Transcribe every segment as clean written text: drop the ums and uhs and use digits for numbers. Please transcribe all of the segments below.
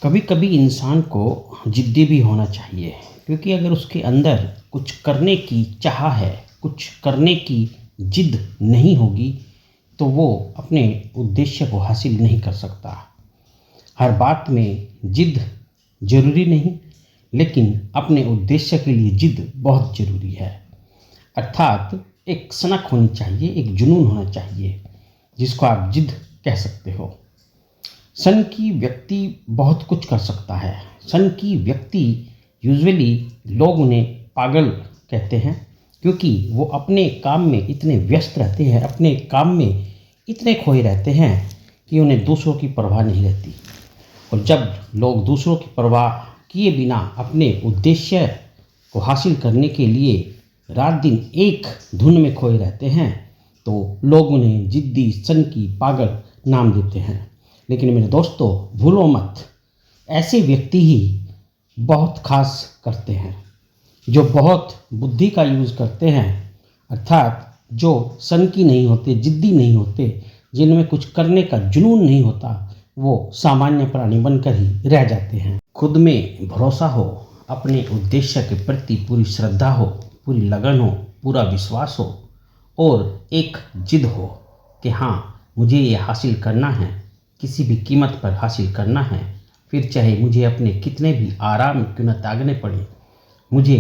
कभी कभी इंसान को जिद्दी भी होना चाहिए, क्योंकि अगर उसके अंदर कुछ करने की चाह है, कुछ करने की जिद नहीं होगी तो वो अपने उद्देश्य को हासिल नहीं कर सकता। हर बात में जिद ज़रूरी नहीं, लेकिन अपने उद्देश्य के लिए जिद बहुत ज़रूरी है। अर्थात एक सनक होनी चाहिए, एक जुनून होना चाहिए, जिसको आप जिद कह सकते हो। सन की व्यक्ति बहुत कुछ कर सकता है। सन की व्यक्ति यूजुअली लोग उन्हें पागल कहते हैं, क्योंकि वो अपने काम में इतने व्यस्त रहते हैं, अपने काम में इतने खोए रहते हैं कि उन्हें दूसरों की परवाह नहीं रहती। और जब लोग दूसरों की परवाह किए बिना अपने उद्देश्य को हासिल करने के लिए रात दिन एक धुन में खोए रहते हैं, तो लोग उन्हें जिद्दी, सनकी, पागल नाम देते हैं। लेकिन मेरे दोस्तों, भूलो मत, ऐसे व्यक्ति ही बहुत खास करते हैं, जो बहुत बुद्धि का यूज़ करते हैं। अर्थात जो सनकी नहीं होते, जिद्दी नहीं होते, जिनमें कुछ करने का जुनून नहीं होता, वो सामान्य प्राणी बनकर ही रह जाते हैं। खुद में भरोसा हो, अपने उद्देश्य के प्रति पूरी श्रद्धा हो, पूरी लगन हो, पूरा विश्वास हो और एक जिद हो कि हाँ, मुझे ये हासिल करना है, किसी भी कीमत पर हासिल करना है। फिर चाहे मुझे अपने कितने भी आराम क्यों न त्यागने पड़े, मुझे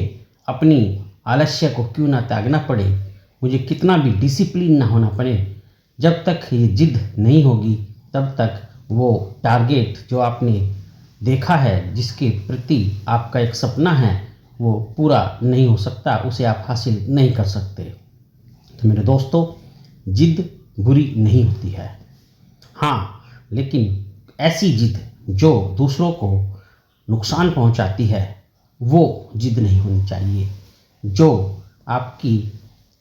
अपनी आलस्य को क्यों न त्यागना पड़े, मुझे कितना भी डिसिप्लिन ना होना पड़े, जब तक ये जिद नहीं होगी तब तक वो टारगेट जो आपने देखा है, जिसके प्रति आपका एक सपना है, वो पूरा नहीं हो सकता, उसे आप हासिल नहीं कर सकते। तो मेरे दोस्तों, जिद बुरी नहीं होती है। हाँ, लेकिन ऐसी जिद जो दूसरों को नुकसान पहुंचाती है, वो जिद नहीं होनी चाहिए। जो आपकी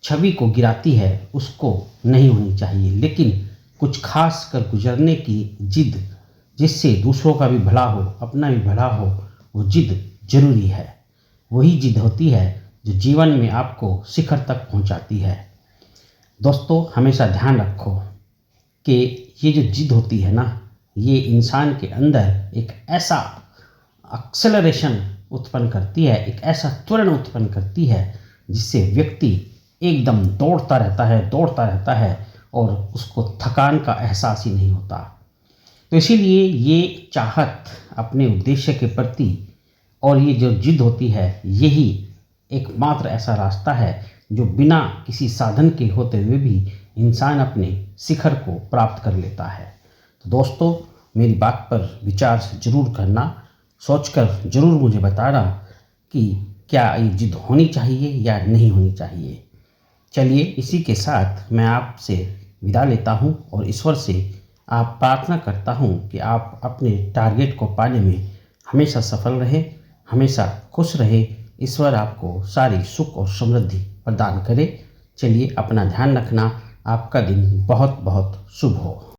छवि को गिराती है, उसको नहीं होनी चाहिए। लेकिन कुछ खास कर गुजरने की जिद, जिससे दूसरों का भी भला हो, अपना भी भला हो, वो जिद जरूरी है। वही जिद होती है जो जीवन में आपको शिखर तक पहुंचाती है। दोस्तों, हमेशा ध्यान रखो कि ये जो जिद होती है ना, ये इंसान के अंदर एक ऐसा एक्सेलरेशन उत्पन्न करती है, एक ऐसा त्वरण उत्पन्न करती है, जिससे व्यक्ति एकदम दौड़ता रहता है और उसको थकान का एहसास ही नहीं होता। तो इसीलिए ये चाहत अपने उद्देश्य के प्रति और ये जो जिद होती है, यही एकमात्र ऐसा रास्ता है जो बिना किसी साधन के होते हुए भी इंसान अपने शिखर को प्राप्त कर लेता है। तो दोस्तों, मेरी बात पर विचार ज़रूर करना, सोचकर ज़रूर मुझे बताना कि क्या ये जिद होनी चाहिए या नहीं होनी चाहिए। चलिए, इसी के साथ मैं आपसे विदा लेता हूँ और ईश्वर से आप प्रार्थना करता हूँ कि आप अपने टारगेट को पाने में हमेशा सफल रहें, हमेशा खुश रहें। ईश्वर आपको सारी सुख और समृद्धि प्रदान करे। चलिए, अपना ध्यान रखना। आपका दिन बहुत बहुत शुभ हो।